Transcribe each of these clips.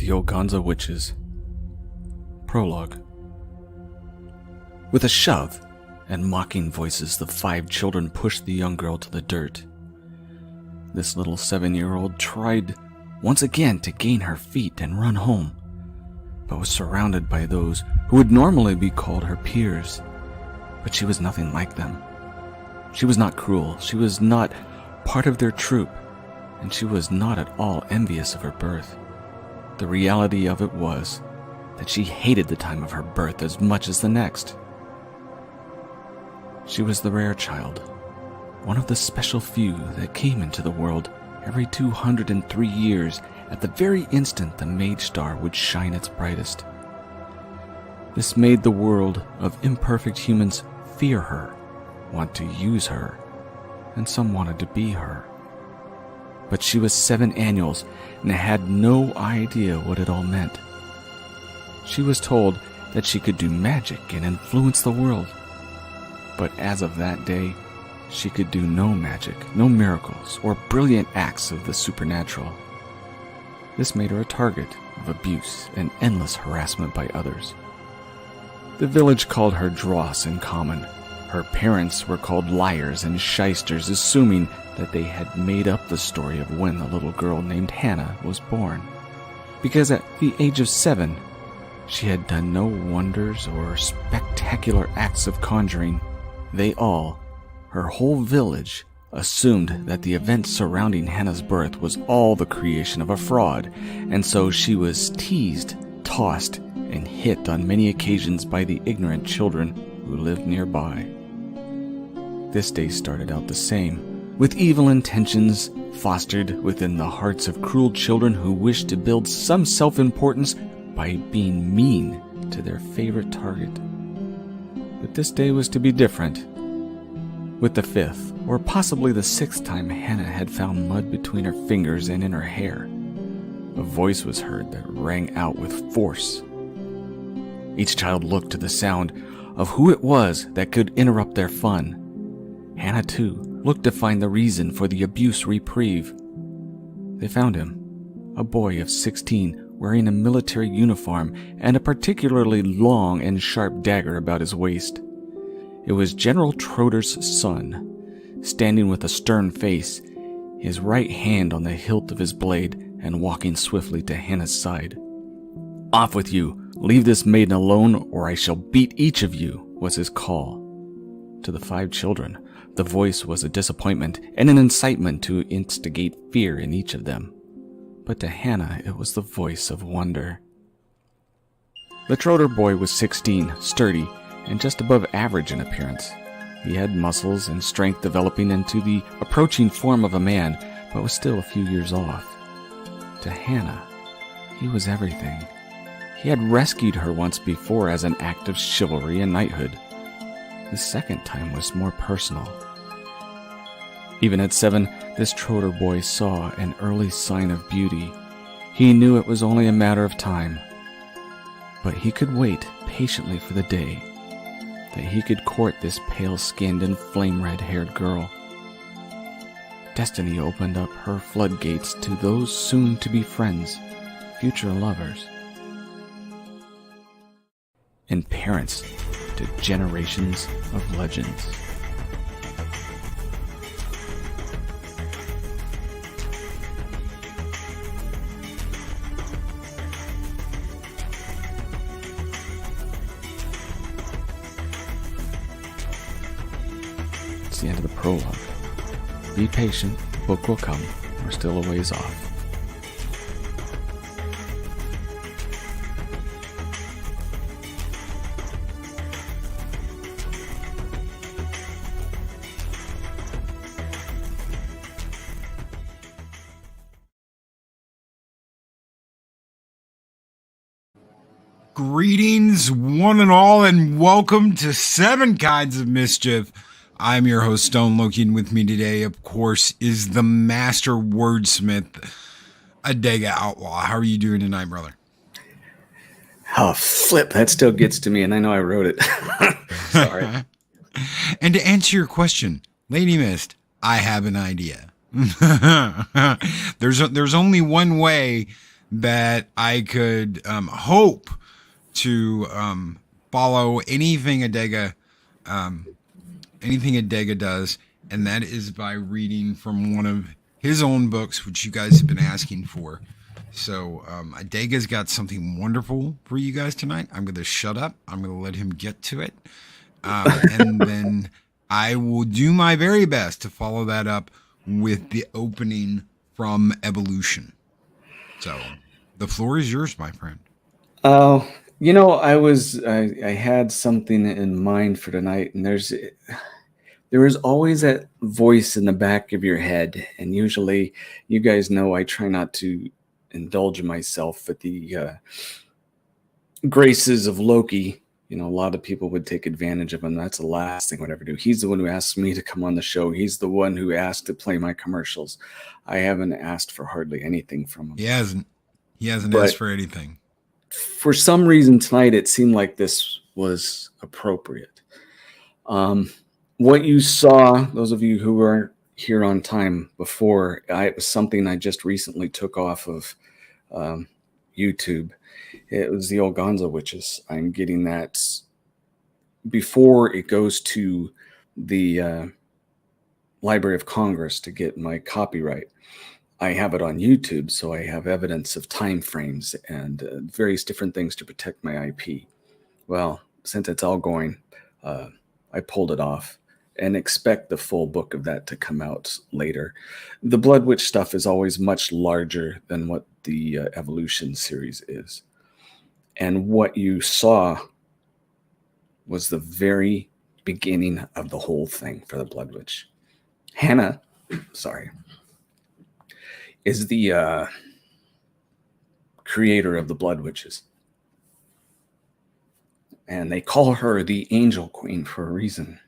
The Oganza Witches. Prologue. With a shove and mocking voices, the 5 children pushed the young girl to the dirt. This little 7-year-old tried once again to gain her feet and run home, but was surrounded by those who would normally be called her peers. But she was nothing like them. She was not cruel, she was not part of their troop, and she was not at all envious of her birth. The reality of it was that she hated the time of her birth as much as the next. She was the rare child, one of the special few that came into the world every 203 years at the very instant the mage star would shine its brightest. This made the world of imperfect humans fear her, want to use her, and some wanted to be her. But she was 7 annuals and had no idea what it all meant. She was told that she could do magic and influence the world. But as of that day, she could do no magic, no miracles, or brilliant acts of the supernatural. This made her a target of abuse and endless harassment by others. The village called her dross in common. Her parents were called liars and shysters, assuming that they had made up the story of when the little girl named Hannah was born. Because at the age of 7, she had done no wonders or spectacular acts of conjuring. They all, her whole village, assumed that the event surrounding Hannah's birth was all the creation of a fraud, and so she was teased, tossed, and hit on many occasions by the ignorant children who lived nearby. This day started out the same, with evil intentions fostered within the hearts of cruel children who wished to build some self-importance by being mean to their favorite target. But this day was to be different. With the 5th, or possibly the 6th time Hannah had found mud between her fingers and in her hair, a voice was heard that rang out with force. Each child looked to the sound of who it was that could interrupt their fun. Hannah, too, looked to find the reason for the abuse reprieve. They found him, a boy of 16, wearing a military uniform and a particularly long and sharp dagger about his waist. It was General Troder's son, standing with a stern face, his right hand on the hilt of his blade and walking swiftly to Hannah's side. "Off with you! Leave this maiden alone, or I shall beat each of you," was his call. To the 5 children, the voice was a disappointment and an incitement to instigate fear in each of them. But to Hannah, it was the voice of wonder. The Troder boy was 16, sturdy, and just above average in appearance. He had muscles and strength developing into the approaching form of a man, but was still a few years off. To Hannah, he was everything. He had rescued her once before as an act of chivalry and knighthood. The second time was more personal. Even at 7, this Troder boy saw an early sign of beauty. He knew it was only a matter of time. But he could wait patiently for the day that he could court this pale-skinned and flame-red-haired girl. Destiny opened up her floodgates to those soon-to-be friends, future lovers, and parents to generations of legends. It's the end of the prologue. Be patient, the book will come. We're still a ways off. Greetings, one and all, and welcome to 7 Kinds of Mischief. I'm your host, Stone Loki, and with me today, of course, is the master wordsmith, Adega Outlaw. How are you doing tonight, brother? Oh, flip. That still gets to me, and I know I wrote it. Sorry. And to answer your question, Lady Mist, I have an idea. There's only one way that I could hope to follow anything Adega does, and that is by reading from one of his own books, which you guys have been asking for. So Adega's got something wonderful for you guys tonight. I'm going to shut up. I'm going to let him get to it, and then I will do my very best to follow that up with the opening from Evolution. So the floor is yours, my friend. Oh, I had something in mind for tonight, and there is always that voice in the back of your head, and usually, you guys know I try not to indulge myself with the graces of Loki. A lot of people would take advantage of him. That's the last thing I would ever do. He's the one who asked me to come on the show. He's the one who asked to play my commercials. I haven't asked for hardly anything from him. He hasn't But asked for anything. for some reason tonight, it seemed like this was appropriate. What you saw, those of you who were here on time before, it was something I just recently took off of YouTube. It was the Organza Witches. I'm getting that before it goes to the Library of Congress to get my copyright. I have it on YouTube, so I have evidence of time frames and various different things to protect my IP. Well, since it's all going, I pulled it off and expect the full book of that to come out later. The Blood Witch stuff is always much larger than what the Evolution series is. And what you saw was the very beginning of the whole thing for the Blood Witch. Hannah, is the creator of the Blood Witches. And they call her the Angel Queen for a reason.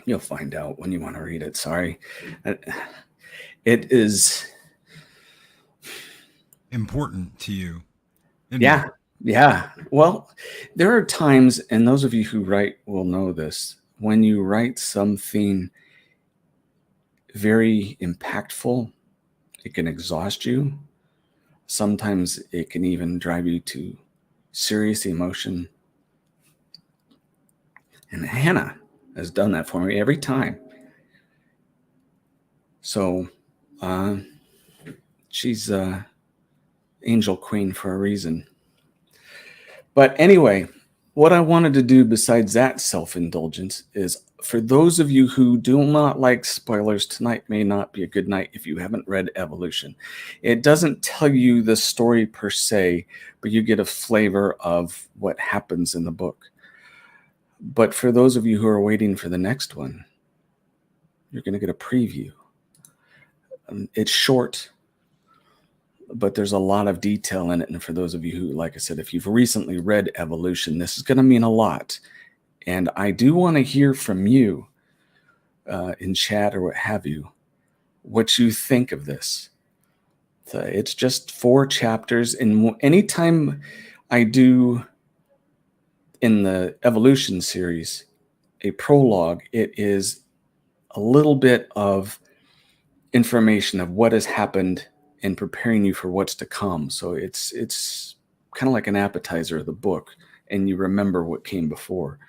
You'll find out when you want to read it. Sorry. It is important to you. Yeah. Yeah. Well, there are times, and those of you who write will know this, when you write something very impactful, it can exhaust you. Sometimes it can even drive you to serious emotion. And Hannah has done that for me every time. So she's Angel Queen for a reason. But anyway, what I wanted to do besides that self-indulgence is, for those of you who do not like spoilers, tonight may not be a good night if you haven't read Evolution. It doesn't tell you the story per se, but you get a flavor of what happens in the book. But for those of you who are waiting for the next one, you're going to get a preview. It's short, but there's a lot of detail in it. And for those of you who, like I said, if you've recently read Evolution, this is going to mean a lot. And I do want to hear from you in chat or what have you, what you think of this. So it's just 4 chapters. And anytime I do in the Evolution series a prologue, it is a little bit of information of what has happened and preparing you for what's to come. So it's kind of like an appetizer of the book, and you remember what came before.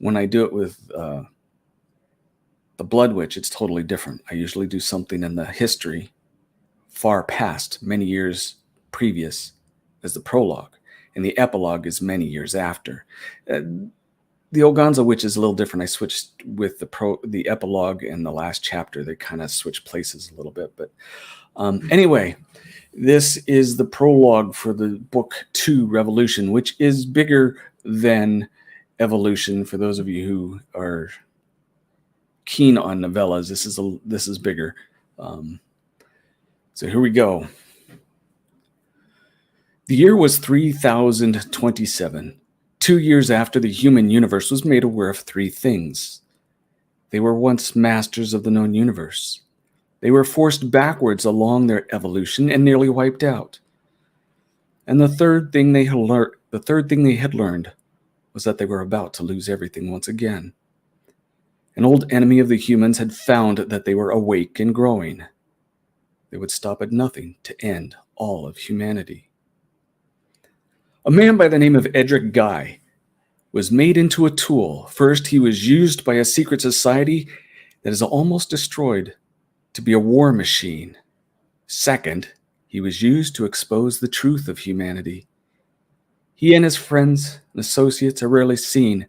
When I do it with the Blood Witch, it's totally different. I usually do something in the history far past, many years previous, as the prologue, and the epilogue is many years after. The Organza Witch is a little different. I switched with the epilogue and the last chapter. They kind of switch places a little bit. But anyway, this is the prologue for the book 2, Revolution, which is bigger than Evolution. For those of you who are keen on novellas, this is bigger. So here we go. The year was 3027. 2 years after the human universe was made aware of 3 things. They were once masters of the known universe. They were forced backwards along their evolution and nearly wiped out. And the third thing they had learned was that they were about to lose everything once again. An old enemy of the humans had found that they were awake and growing. They would stop at nothing to end all of humanity. A man by the name of Edric Guy was made into a tool. First, he was used by a secret society that is almost destroyed to be a war machine. Second, he was used to expose the truth of humanity. He and his friends and associates are rarely seen,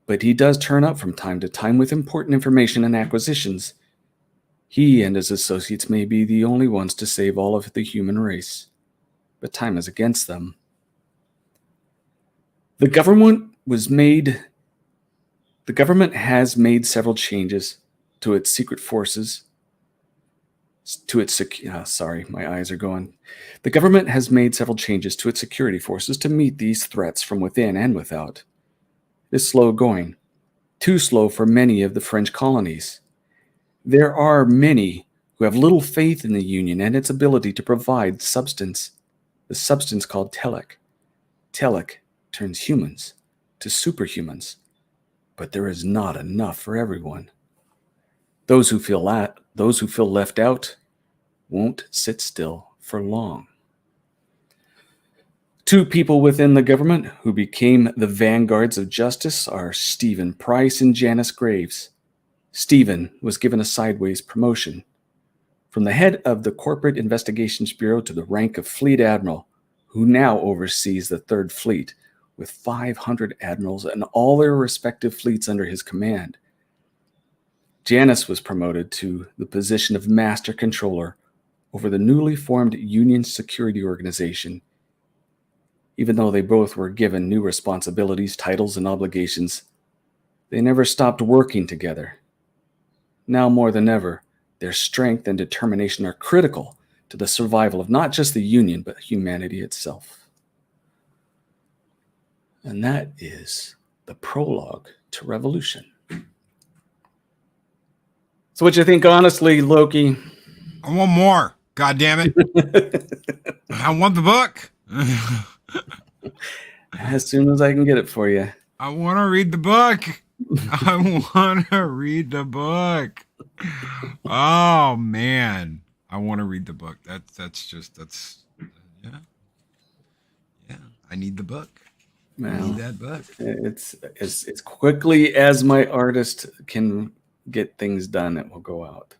but he does turn up from time to time with important information and acquisitions. He and his associates may be the only ones to save all of the human race, but time is against them. The government has made several changes to its secret forces. My eyes are going. The government has made several changes to its security forces to meet these threats from within and without. It is slow going, too slow for many of the French colonies. There are many who have little faith in the Union and its ability to provide substance, the substance called telic. Telic turns humans to superhumans, but there is not enough for everyone. Those who feel left out won't sit still for long. Two people within the government who became the vanguards of justice are Stephen Price and Janice Graves. Stephen was given a sideways promotion from the head of the Corporate Investigations Bureau to the rank of Fleet Admiral, who now oversees the Third Fleet with 500 admirals and all their respective fleets under his command. Janice was promoted to the position of Master Controller over the newly formed Union Security Organization. Even though they both were given new responsibilities, titles, and obligations, they never stopped working together. Now more than ever, their strength and determination are critical to the survival of not just the Union, but humanity itself. And that is the prologue to Revolution. So what you think, honestly, Loki? I want more. God damn it. I want the book. As soon as I can get it for you. I want to read the book. I want to read the book. Oh, man. I want to read the book. Yeah. I need the book. Well, I need that book. It's as quickly as my artist can get things done, it will go out.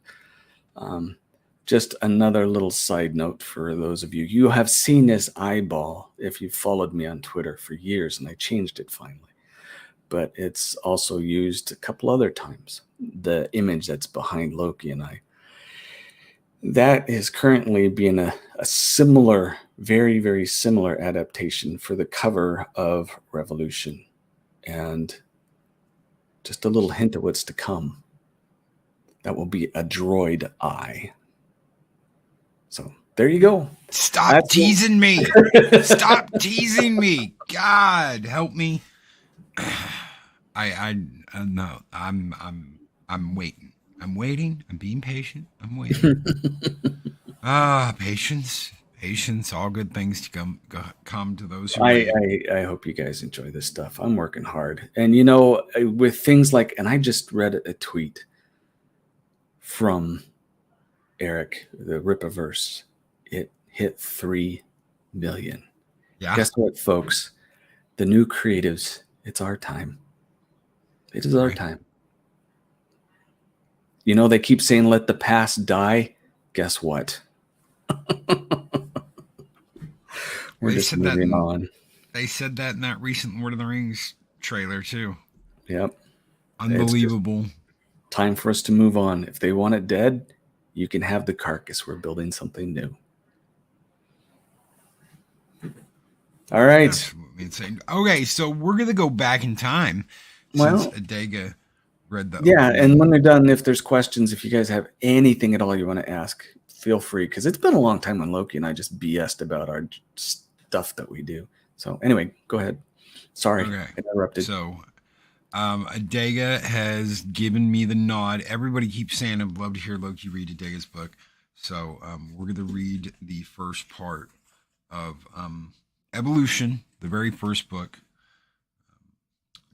Just another little side note for those of you. You have seen this eyeball if you've followed me on Twitter for years, and I changed it finally. But it's also used a couple other times. The image that's behind Loki and I. That is currently being a similar, very, very similar adaptation for the cover of Revolution. And just a little hint of what's to come. That will be a droid eye. So there you go. Stop teasing me. Stop teasing me. God, help me. I no. I'm waiting. I'm waiting. I'm being patient. I'm waiting. Patience. All good things to come to those who wait. I hope you guys enjoy this stuff. I'm working hard, and with things like, and I just read a tweet from Eric, the Ripaverse. It hit 3 million. Yeah. Guess what, folks? The new creatives. It's our time. It is our time. They keep saying, let the past die. Guess what? We're just moving on. They said that in that recent Lord of the Rings trailer, too. Yep. Unbelievable. Time for us to move on. If they want it dead, you can have the carcass. We're building something new. All right. That's insane. Okay, so we're going to go back in time since Adega read the opening. And when they're done, if there's questions, if you guys have anything at all you want to ask, feel free, because it's been a long time when Loki and I just BS'd about our stuff that we do. So anyway, go ahead. Sorry, I interrupted. So Adega has given me the nod. Everybody keeps saying I'd love to hear Loki read Adega's book. So we're going to read the first part of Evolution, the very first book.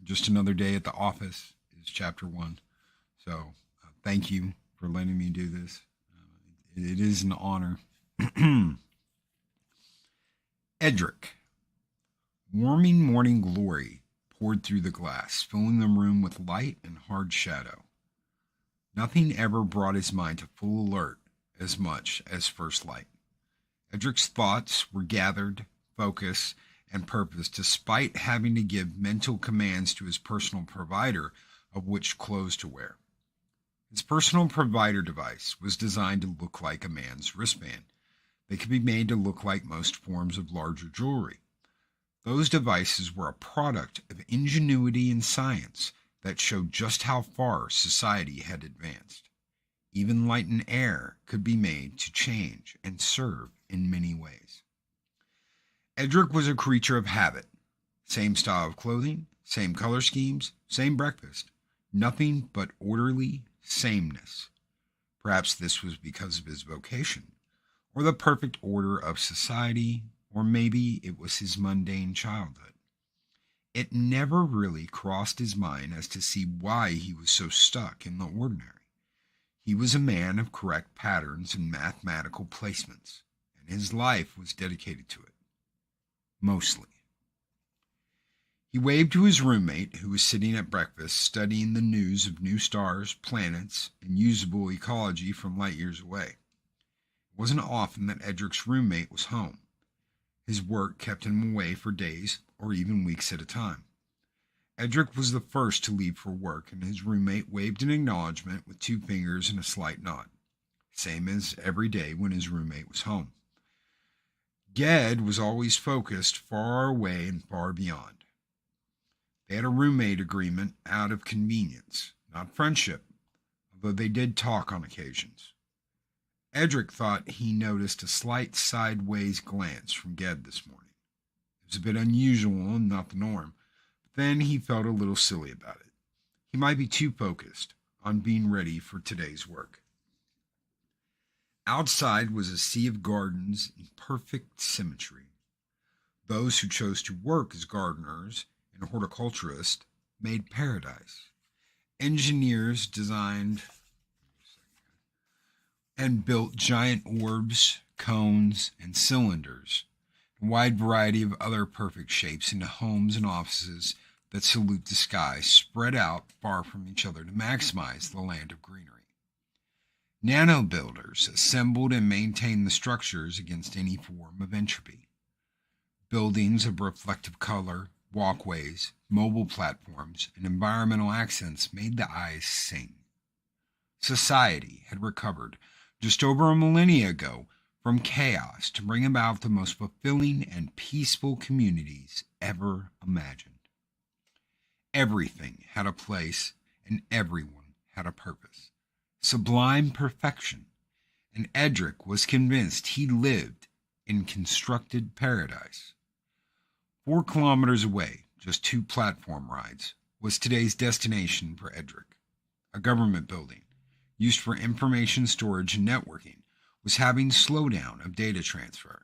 Just Another Day at the Office is chapter 1. So thank you for letting me do this. It is an honor. Edric. Warming morning glory poured through the glass, filling the room with light and hard shadow. Nothing ever brought his mind to full alert as much as first light. Edric's thoughts were gathered, focused, and purposed despite having to give mental commands to his personal provider of which clothes to wear. His personal provider device was designed to look like a man's wristband. They could be made to look like most forms of larger jewelry. Those devices were a product of ingenuity and science that showed just how far society had advanced. Even light and air could be made to change and serve in many ways. Edric was a creature of habit. Same style of clothing, same color schemes, same breakfast. Nothing but orderly sameness. Perhaps this was because of his vocation, or the perfect order of society, or maybe it was his mundane childhood. It never really crossed his mind as to see why he was so stuck in the ordinary. He was a man of correct patterns and mathematical placements, and his life was dedicated to it. Mostly. He waved to his roommate, who was sitting at breakfast studying the news of new stars, planets, and usable ecology from light years away. It wasn't often that Edric's roommate was home. His work kept him away for days or even weeks at a time. Edric was the first to leave for work, and his roommate waved an acknowledgement with 2 fingers and a slight nod, same as every day when his roommate was home. Ged was always focused far away and far beyond. They had a roommate agreement out of convenience, not friendship, although they did talk on occasions. Edric thought he noticed a slight sideways glance from Ged this morning. It was a bit unusual and not the norm, but then he felt a little silly about it. He might be too focused on being ready for today's work. Outside was a sea of gardens in perfect symmetry. Those who chose to work as gardeners and horticulturists made paradise. Engineers designed and built giant orbs, cones, and cylinders, a wide variety of other perfect shapes into homes and offices that salute the sky, spread out far from each other to maximize the land of greenery. Nano builders assembled and maintained the structures against any form of entropy. Buildings of reflective color, walkways, mobile platforms, and environmental accents made the eyes sing. Society had recovered just over a millennia ago from chaos to bring about the most fulfilling and peaceful communities ever imagined. Everything had a place and everyone had a purpose. Sublime perfection, and Edric was convinced he lived in constructed paradise. 4 kilometers away, just 2 platform rides, was today's destination for Edric. A government building, used for information storage and networking, was having slowdown of data transfer.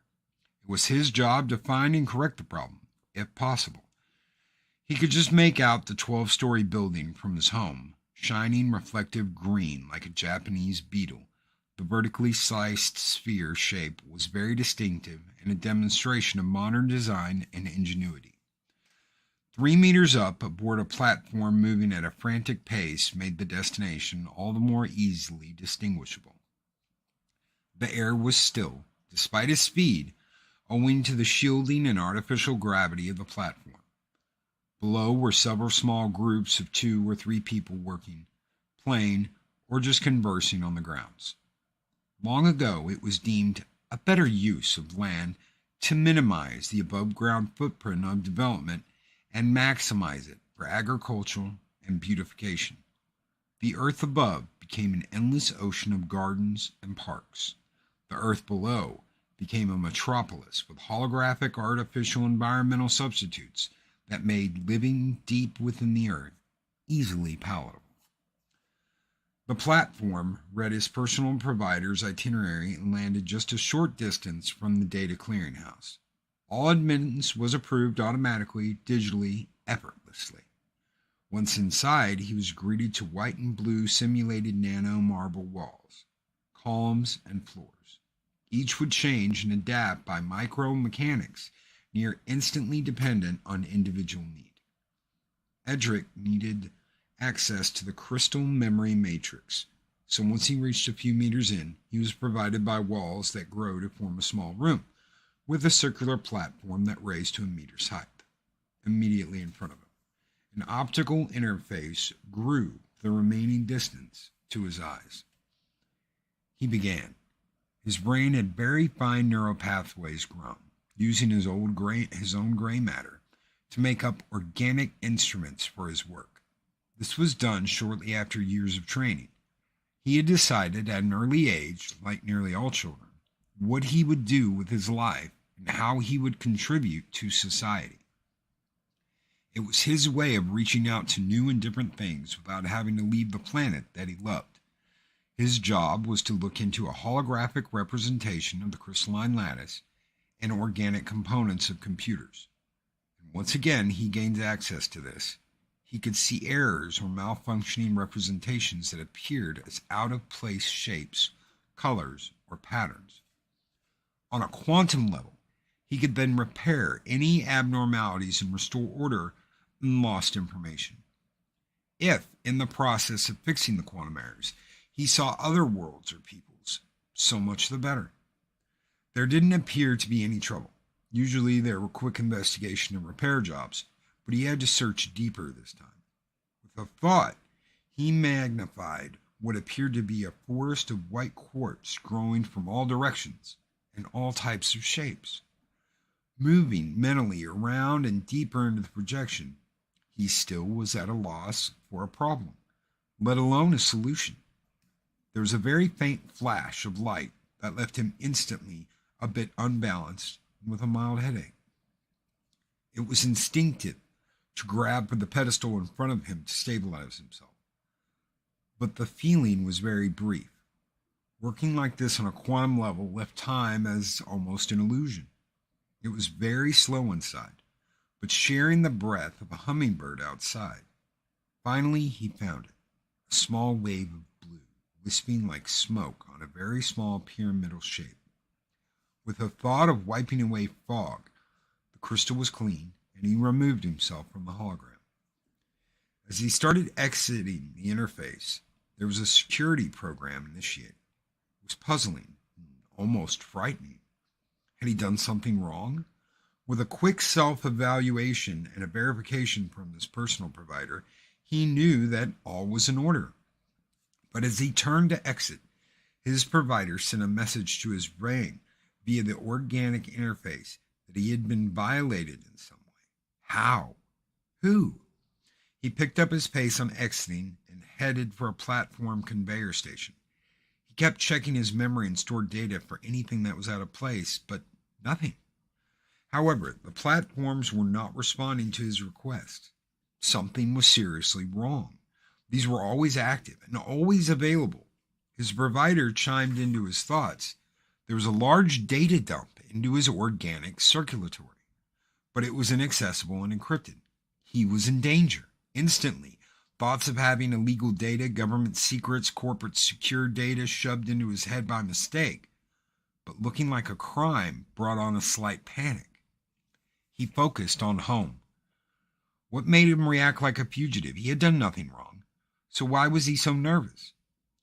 It was his job to find and correct the problem, if possible. He could just make out the 12-story building from his home, shining reflective green like a Japanese beetle. The vertically sliced sphere shape was very distinctive and a demonstration of modern design and ingenuity. 3 meters up aboard a platform moving at a frantic pace made the destination all the more easily distinguishable. The air was still, despite its speed, owing to the shielding and artificial gravity of the platform. Below were several small groups of 2 or 3 people working, playing, or just conversing on the grounds. Long ago, it was deemed a better use of land to minimize the above-ground footprint of development and maximize it for agriculture and beautification. The earth above became an endless ocean of gardens and parks. The earth below became a metropolis with holographic artificial environmental substitutes that made living deep within the earth easily palatable. The platform read his personal provider's itinerary and landed just a short distance from the data clearinghouse. All admittance was approved automatically, digitally, effortlessly. Once inside, he was greeted to white and blue simulated nano marble walls, columns, and floors. Each would change and adapt by micro-mechanics near instantly dependent on individual need. Edric needed access to the crystal memory matrix, so once he reached a few meters in, he was provided by walls that grow to form a small room, with a circular platform that raised to a meter's height, immediately in front of him. An optical interface grew the remaining distance to his eyes. He began. His brain had very fine neural pathways grown, using his own gray matter to make up organic instruments for his work. This was done shortly after years of training. He had decided at an early age, like nearly all children, what he would do with his life and how he would contribute to society. It was his way of reaching out to new and different things without having to leave the planet that he loved. His job was to look into a holographic representation of the crystalline lattice and organic components of computers. And once again, he gained access to this. He could see errors or malfunctioning representations that appeared as out-of-place shapes, colors, or patterns. On a quantum level, he could then repair any abnormalities and restore order in lost information. If, in the process of fixing the quantum errors, he saw other worlds or peoples, so much the better. There didn't appear to be any trouble. Usually there were quick investigation and repair jobs, but he had to search deeper this time. With a thought, he magnified what appeared to be a forest of white quartz growing from all directions and all types of shapes. Moving mentally around and deeper into the projection, he still was at a loss for a problem, let alone a solution. There was a very faint flash of light that left him instantly a bit unbalanced and with a mild headache. It was instinctive to grab for the pedestal in front of him to stabilize himself. But the feeling was very brief. Working like this on a quantum level left time as almost an illusion. It was very slow inside, but sharing the breath of a hummingbird outside. Finally, he found it, a small wave of blue, wisping like smoke on a very small pyramidal shape. With a thought of wiping away fog, the crystal was clean, and he removed himself from the hologram. As he started exiting the interface, there was a security program initiated. It was puzzling, and almost frightening. Had he done something wrong? With a quick self-evaluation and a verification from his personal provider, he knew that all was in order. But as he turned to exit, his provider sent a message to his brain via the organic interface that he had been violated in some way. How? Who? He picked up his pace on exiting and headed for a platform conveyor station. He kept checking his memory and stored data for anything that was out of place, but nothing. However, the platforms were not responding to his request. Something was seriously wrong. These were always active and always available. His provider chimed into his thoughts. There was a large data dump into his organic circulatory, but it was inaccessible and encrypted. He was in danger. Instantly, thoughts of having illegal data, government secrets, corporate secure data shoved into his head by mistake, but looking like a crime, brought on a slight panic. He focused on home. What made him react like a fugitive? He had done nothing wrong. So why was he so nervous?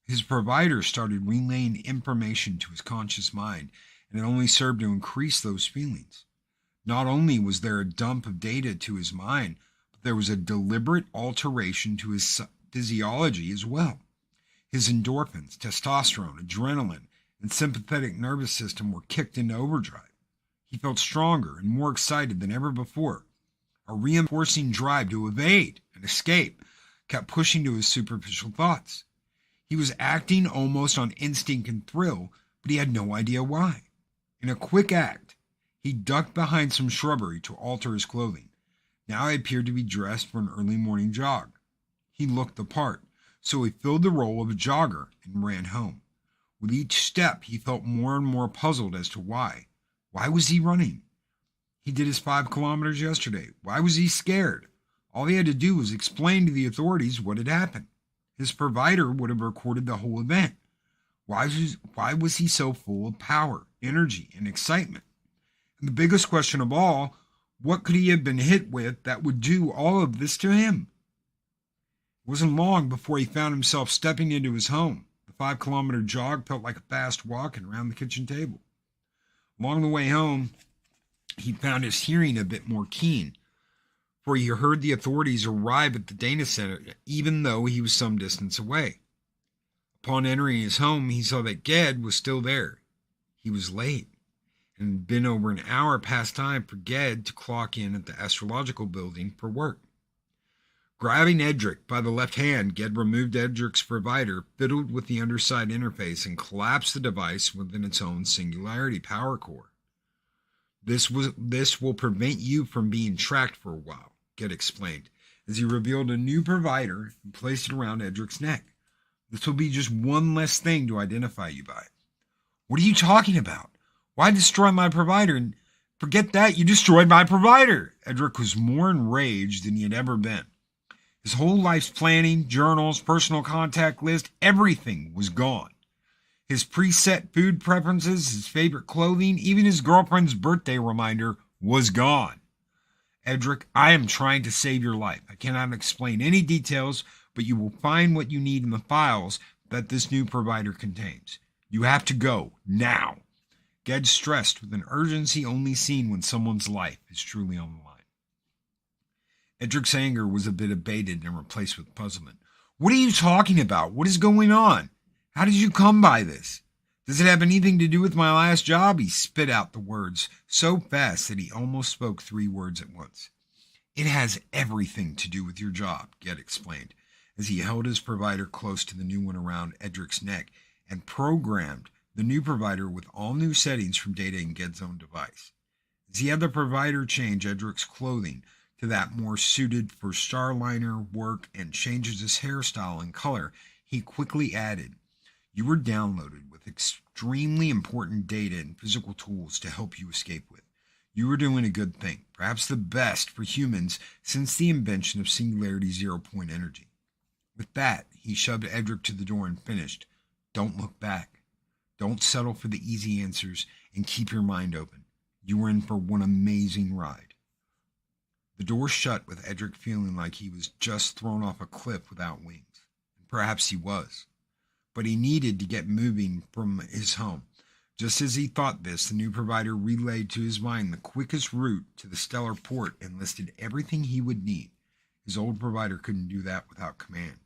His provider started relaying information to his conscious mind, and it only served to increase those feelings. Not only was there a dump of data to his mind, but there was a deliberate alteration to his physiology as well. His endorphins, testosterone, adrenaline, and sympathetic nervous system were kicked into overdrive. He felt stronger and more excited than ever before. A reinforcing drive to evade and escape kept pushing to his superficial thoughts. He was acting almost on instinct and thrill, but he had no idea why. In a quick act, he ducked behind some shrubbery to alter his clothing. Now he appeared to be dressed for an early morning jog. He looked the part, so he filled the role of a jogger and ran home. With each step, he felt more and more puzzled as to why. Why was he running? He did his 5 kilometers yesterday. Why was he scared? All he had to do was explain to the authorities what had happened. His provider would have recorded the whole event. Why was he so full of power, energy, and excitement? And the biggest question of all, what could he have been hit with that would do all of this to him? It wasn't long before he found himself stepping into his home. The 5 kilometer jog felt like a fast walk and around the kitchen table. Along the way home, he found his hearing a bit more keen, for he heard the authorities arrive at the data center even though he was some distance away. Upon entering his home, he saw that Ged was still there. He was late, and it had been over an hour past time for Ged to clock in at the astrological building for work. Grabbing Edric by the left hand, Ged removed Edric's provider, fiddled with the underside interface, and collapsed the device within its own singularity power core. This will prevent you from being tracked for a while, Ged explained, as he revealed a new provider and placed it around Edric's neck. This will be just one less thing to identify you by. What are you talking about? Why destroy my provider? And forget that, you destroyed my provider. Edric was more enraged than he had ever been. His whole life's planning, journals, personal contact list, everything was gone. His preset food preferences, his favorite clothing, even his girlfriend's birthday reminder was gone. Edric, I am trying to save your life. I cannot explain any details, but you will find what you need in the files that this new provider contains. You have to go, now. Ged stressed with an urgency only seen when someone's life is truly on the line. Edric's anger was a bit abated and replaced with puzzlement. What are you talking about? What is going on? How did you come by this? Does it have anything to do with my last job? He spit out the words so fast that he almost spoke 3 words at once. It has everything to do with your job, Ged explained, as he held his provider close to the new one around Edric's neck and programmed the new provider with all new settings from data in Ged's own device. As he had the provider change Edric's clothing to that more suited for Starliner work and changes his hairstyle and color, he quickly added, you were downloaded with extremely important data and physical tools to help you escape with. You were doing a good thing, perhaps the best for humans since the invention of singularity zero-point energy. With that, he shoved Edric to the door and finished, don't look back. Don't settle for the easy answers and keep your mind open. You were in for one amazing ride. The door shut with Edric feeling like he was just thrown off a cliff without wings. And perhaps he was. But he needed to get moving from his home. Just as he thought this, the new provider relayed to his mind the quickest route to the stellar port and listed everything he would need. His old provider couldn't do that without command.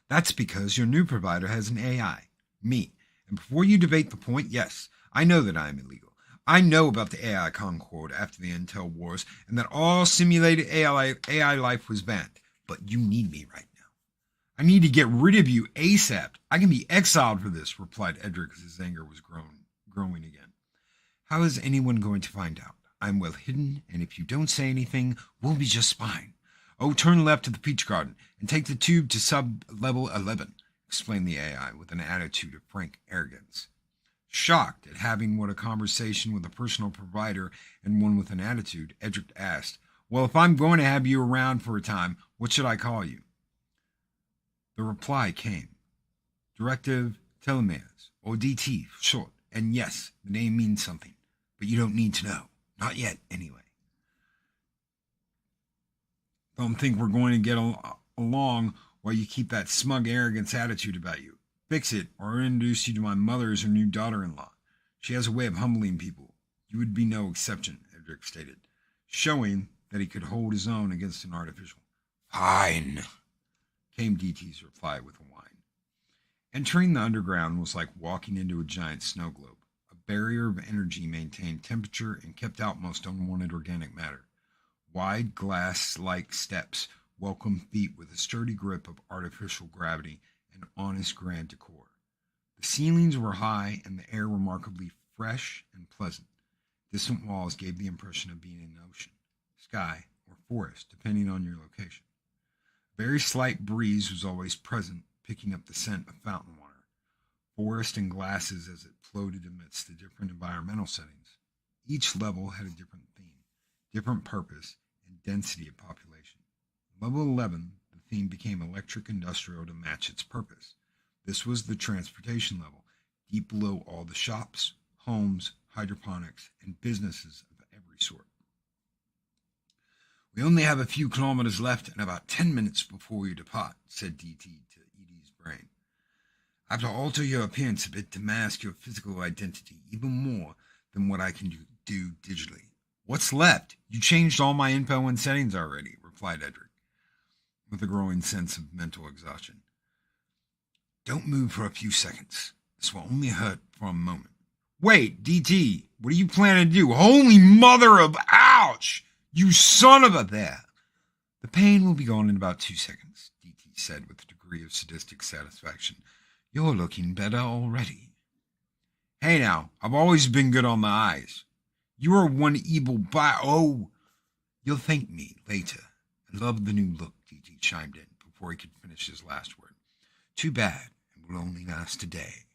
That's because your new provider has an AI, me. And before you debate the point, yes, I know that I am illegal. I know about the AI Concord after the Intel Wars and that all simulated AI life was banned. But you need me right now. I need to get rid of you ASAP. I can be exiled for this, replied Edric as his anger was growing again. How is anyone going to find out? I'm well hidden, and if you don't say anything, we'll be just fine. Oh, turn left to the Peach Garden and take the tube to sub-level 11, explained the AI with an attitude of frank arrogance. Shocked at having what a conversation with a personal provider and one with an attitude, Edric asked, well, if I'm going to have you around for a time, what should I call you? The reply came. Directive Telemeas, or DT for short. And yes, the name means something, but you don't need to know. Not yet, anyway. Don't think we're going to get along while you keep that smug arrogance attitude about you. Fix it, or I'll introduce you to my mother as her new daughter-in-law. She has a way of humbling people. You would be no exception, Edric stated, showing that he could hold his own against an artificial. Fine, came DT's reply with a whine. Entering the underground was like walking into a giant snow globe. A barrier of energy maintained temperature and kept out most unwanted organic matter. Wide glass-like steps welcomed feet with a sturdy grip of artificial gravity and honest grand decor. The ceilings were high and the air remarkably fresh and pleasant. Distant walls gave the impression of being in the ocean, sky, or forest, depending on your location. A very slight breeze was always present, picking up the scent of fountain water, forest and glasses as it floated amidst the different environmental settings. Each level had a different theme, different purpose, and density of population. Level 11, the theme became electric industrial to match its purpose. This was the transportation level, deep below all the shops, homes, hydroponics, and businesses of every sort. We only have a few kilometers left and about 10 minutes before we depart, said DT to Edie's brain. I have to alter your appearance a bit to mask your physical identity even more than what I can do digitally. What's left? You changed all my info and settings already, replied Edric, with a growing sense of mental exhaustion. Don't move for a few seconds. This will only hurt for a moment. Wait, DT, what are you planning to do? Holy mother of ouch! You son of a there! The pain will be gone in about 2 seconds, DT said with a degree of sadistic satisfaction. You're looking better already. Hey now, I've always been good on the eyes. You are one evil Oh, you'll thank me later. I love the new look, DT chimed in before he could finish his last word. Too bad, it will only last a day.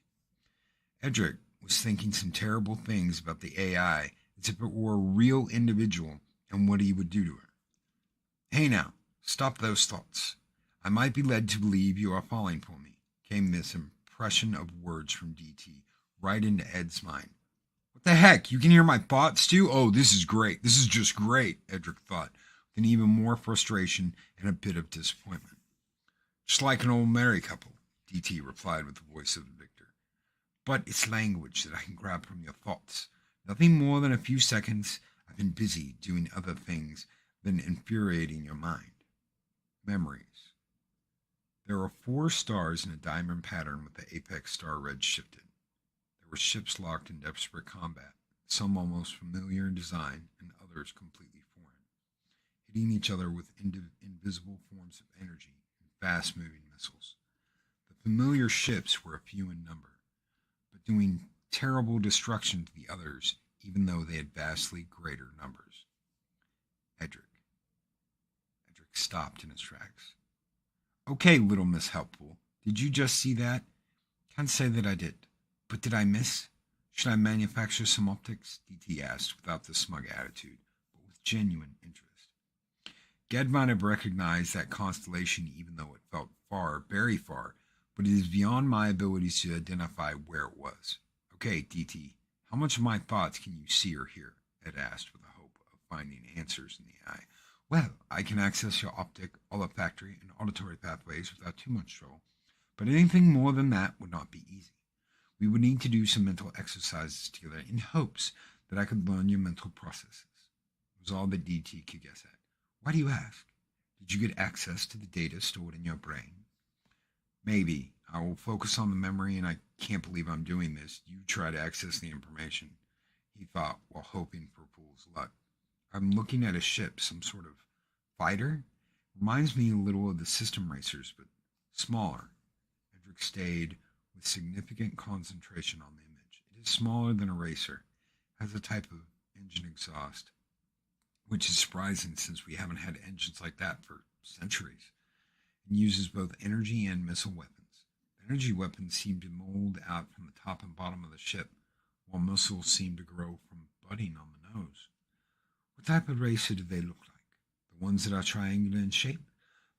Edric was thinking some terrible things about the AI as if it were a real individual and what he would do to her. Hey now, stop those thoughts. I might be led to believe you are falling for me, came this impression of words from DT right into Ed's mind. What the heck, you can hear my thoughts too? Oh, this is great. This is just great, Edric thought, with even more frustration and a bit of disappointment. Just like an old married couple, DT replied with the voice of the victor. But it's language that I can grab from your thoughts. Nothing more than a few seconds. I've been busy doing other things than infuriating your mind. Memories. There are 4 stars in a diamond pattern with the apex star red shifted. There were ships locked in desperate combat, some almost familiar in design and others completely foreign, hitting each other with invisible forms of energy and fast-moving missiles. The familiar ships were a few in number, but doing terrible destruction to the others, even though they had vastly greater numbers. Edric stopped in his tracks. Okay, little Miss Helpful, did you just see that? Can't say that I did, but did I miss? Should I manufacture some optics? DT asked without the smug attitude, but with genuine interest. Ged might have recognized that constellation even though it felt far, very far, but it is beyond my abilities to identify where it was. Okay, DT, how much of my thoughts can you see or hear? Ed asked with the hope of finding answers in the eye. Well, I can access your optic, olfactory, and auditory pathways without too much trouble, but anything more than that would not be easy. We would need to do some mental exercises together in hopes that I could learn your mental processes. It was all that DT could guess at. Why do you ask? Did you get access to the data stored in your brain? Maybe. I will focus on the memory, and I can't believe I'm doing this. You try to access the information, he thought while hoping for fool's luck. I'm looking at a ship, some sort of fighter. Reminds me a little of the system racers, but smaller. Edric stayed with significant concentration on the image. It is smaller than a racer, has a type of engine exhaust, which is surprising since we haven't had engines like that for centuries, and uses both energy and missile weapons. The energy weapons seem to mold out from the top and bottom of the ship, while missiles seem to grow from budding on the nose. What type of racer do they look like? The ones that are triangular in shape?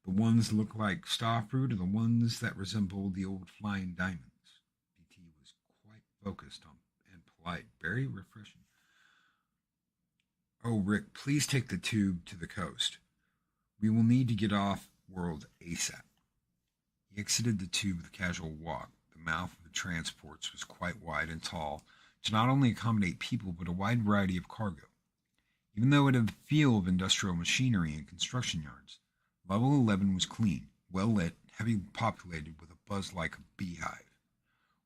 The ones that look like starfruit, or the ones that resemble the old flying diamonds? DT was quite focused on and polite, very refreshing. Oh, Rick, please take the tube to the coast. We will need to get off world ASAP. He exited the tube with a casual walk. The mouth of the transports was quite wide and tall to not only accommodate people, but a wide variety of cargo. Even though it had the feel of industrial machinery and construction yards, Level 11 was clean, well lit, heavily populated with a buzz like a beehive.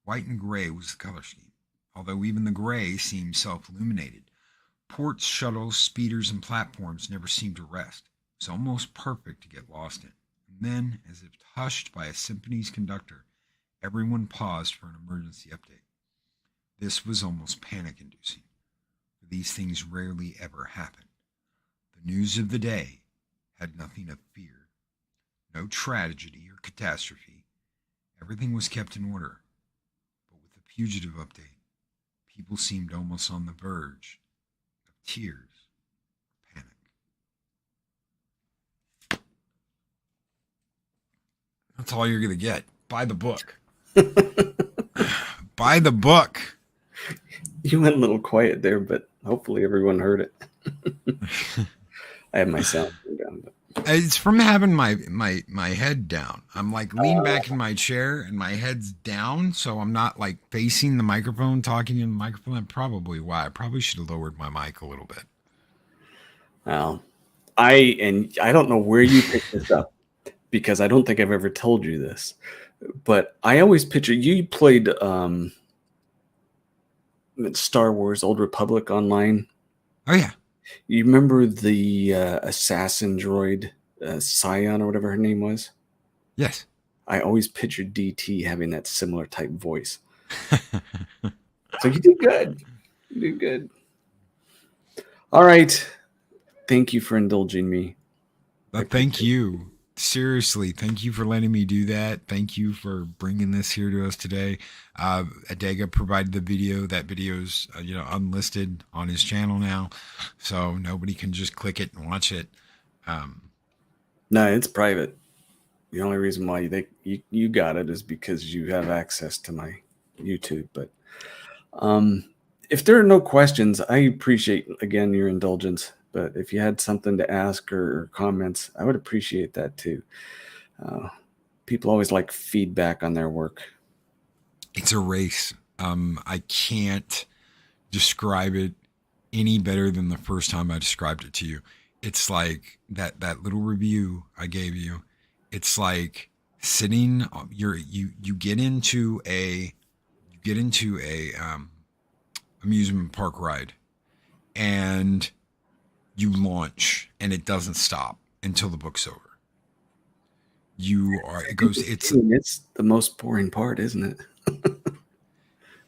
White and gray was the color scheme, although even the gray seemed self-illuminated. Ports, shuttles, speeders, and platforms never seemed to rest. It was almost perfect to get lost in. And then, as if hushed by a symphony's conductor, everyone paused for an emergency update. This was almost panic-inducing, for these things rarely ever happen. The news of the day had nothing of fear, no tragedy or catastrophe. Everything was kept in order. But with the fugitive update, people seemed almost on the verge of tears or panic. That's all you're going to get. Buy the book. Buy the book. You went a little quiet there, but hopefully everyone heard it. I have my sound turned down. But. It's from having my head down. I'm like leaned back in my chair and my head's down, so I'm not like facing the microphone, talking in the microphone. That's probably why. I probably should have lowered my mic a little bit. Well, I don't know where you picked this up because I don't think I've ever told you this, but I always picture you played Star Wars Old Republic online. Oh yeah. You remember the assassin droid, Scion or whatever her name was? Yes. I always pictured DT having that similar type voice. So you did good. You did good. All right. Thank you for indulging me. Thank you. Seriously, thank you for letting me do that. Thank you for bringing this here to us today. Adega provided the video. That video's unlisted on his channel now, so nobody can just click it and watch it. No, it's private. The only reason why you got it is because you have access to my YouTube. But if there are no questions, I appreciate again your indulgence. But if you had something to ask or comments, I would appreciate that too. People always like feedback on their work. It's a race. I can't describe it any better than the first time I described it to you. It's like that little review I gave you. It's like sitting. You get into a amusement park ride, and you launch, and it doesn't stop until the book's over. It's the most boring part, isn't it?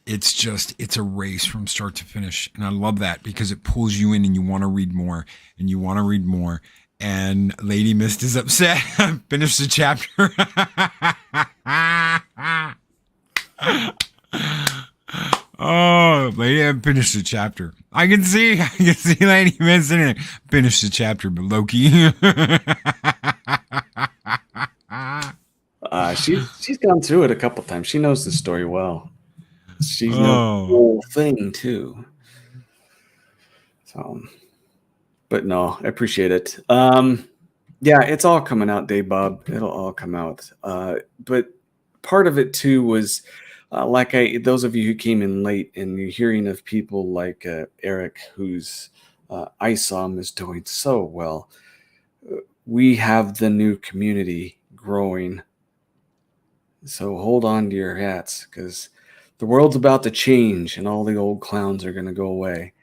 It's a race from start to finish. And I love that because it pulls you in and you want to read more and you want to read more. And Lady Mist is upset. Finish the chapter. Oh, Lady, I finished the chapter. I can see Lady Mist in it. Finish the chapter, but Loki. She's gone through it a couple times. She knows the story well. She knows the whole thing too. So, but no, I appreciate it. Yeah, it's all coming out, Dave Bob. It'll all come out. But part of it too was those of you who came in late and you're hearing of people like Eric, whose ISOM is doing so well. We have the new community growing. So hold on to your hats because the world's about to change and all the old clowns are going to go away.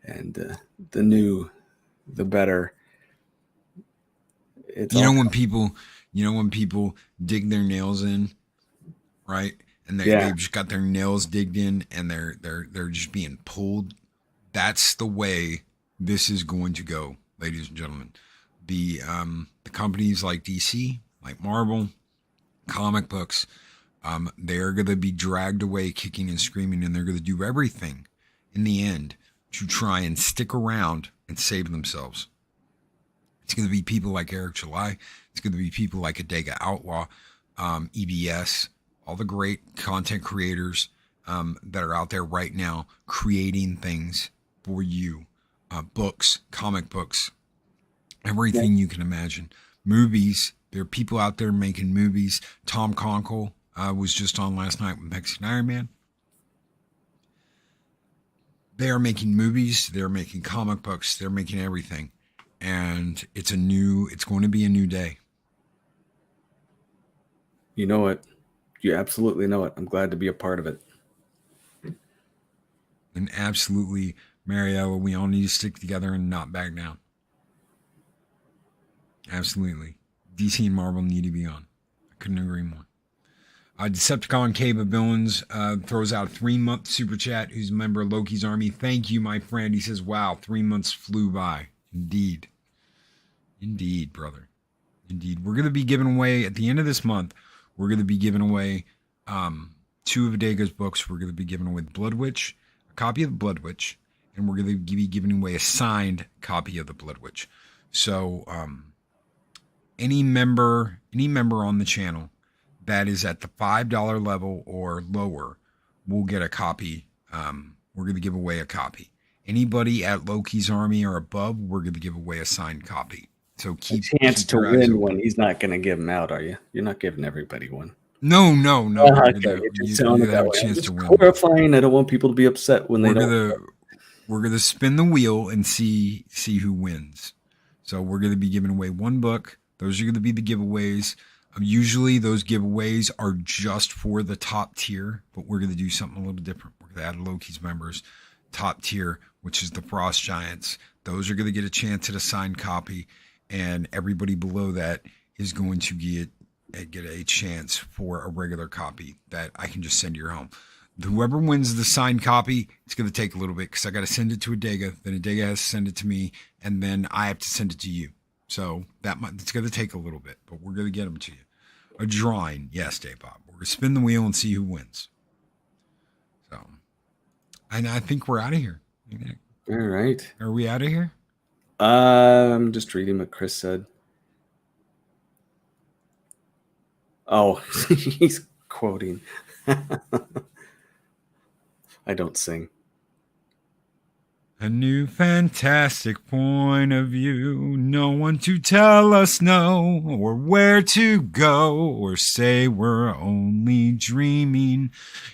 And the new, the better. When people dig their nails in, right? And they've just got their nails digged in and they're just being pulled. That's the way this is going to go, ladies and gentlemen. The companies like DC, like Marvel, comic books, they're going to be dragged away kicking and screaming, and they're going to do everything in the end to try and stick around and save themselves. It's going to be people like Eric July. It's going to be people like Adega Outlaw, EBS, all the great content creators that are out there right now creating things for you. Books, comic books, everything you can imagine. Movies. There are people out there making movies. Tom Conkle was just on last night with Mexican Iron Man. They are making movies. They're making comic books. They're making everything. And it's going to be a new day. You know it. You absolutely know it. I'm glad to be a part of it. And absolutely, Mariella, we all need to stick together and not back down. Absolutely. DC and Marvel need to be on. I couldn't agree more. Decepticon Cave of Villains throws out a 3-month super chat. Who's a member of Loki's army? Thank you, my friend. He says, wow, 3 months flew by. Indeed. Indeed, brother. Indeed. We're going to be giving away, at the end of this month, we're going to be giving away 2 of Adega's books. We're going to be giving away Blood Witch, a copy of the Blood Witch, and we're going to be giving away a signed copy of the Blood Witch. So, any member on the channel that is at the $5 level or lower will get a copy. We're going to give away a copy. Anybody at Loki's Army or above, we're going to give away a signed copy. So keep a chance keep to your eyes win open. one. He's not going to give them out, are you? You're not giving everybody one. No. Okay, it just sounded that way. I'm just clarifying. I don't want people to be upset when they don't. We're gonna spin the wheel and see who wins. So we're gonna be giving away one book. Those are gonna be the giveaways. Usually those giveaways are just for the top tier, but we're gonna do something a little different. We're gonna add Loki's members top tier, which is the Frost Giants. Those are gonna get a chance at a signed copy, and everybody below that is going to get a chance for a regular copy that I can just send to your home. Whoever wins the signed copy, it's going to take a little bit because I got to send it to Adega, then Adega has to send it to me, and then I have to send it to you. So it's going to take a little bit, but we're going to get them to you. A drawing, yes, Dave Bob. We're going to spin the wheel and see who wins. So, and I think we're out of here. All right. Are we out of here? I'm just reading what Chris said. Oh, he's quoting. I don't sing. A new fantastic point of view. No one to tell us no, or where to go, or say we're only dreaming.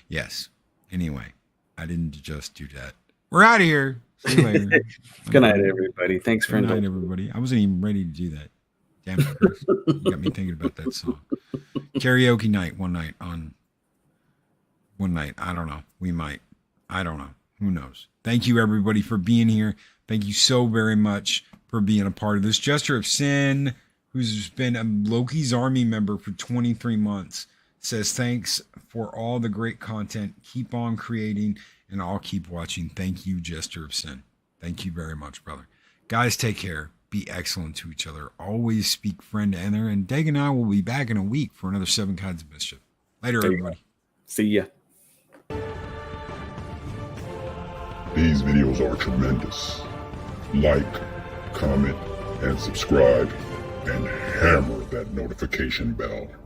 Yes. Anyway, I didn't just do that. We're out of here. See you later. Good night, everybody. Thanks for indulging. Good night, everybody. I wasn't even ready to do that. Damn it, Chris. You got me thinking about that song. Karaoke night one night. I don't know. We might. I don't know. Who knows? Thank you, everybody, for being here. Thank you so very much for being a part of this. Jester of Sin, who's been a Loki's Army member for 23 months, says thanks for all the great content. Keep on creating, and I'll keep watching. Thank you, Jester of Sin. Thank you very much, brother. Guys, take care. Be excellent to each other. Always speak friend to enter. And Dag and I will be back in a week for another 7 Kinds of Mischief. Later, everybody. See ya. These videos are tremendous. Like, comment, and subscribe, and hammer that notification bell.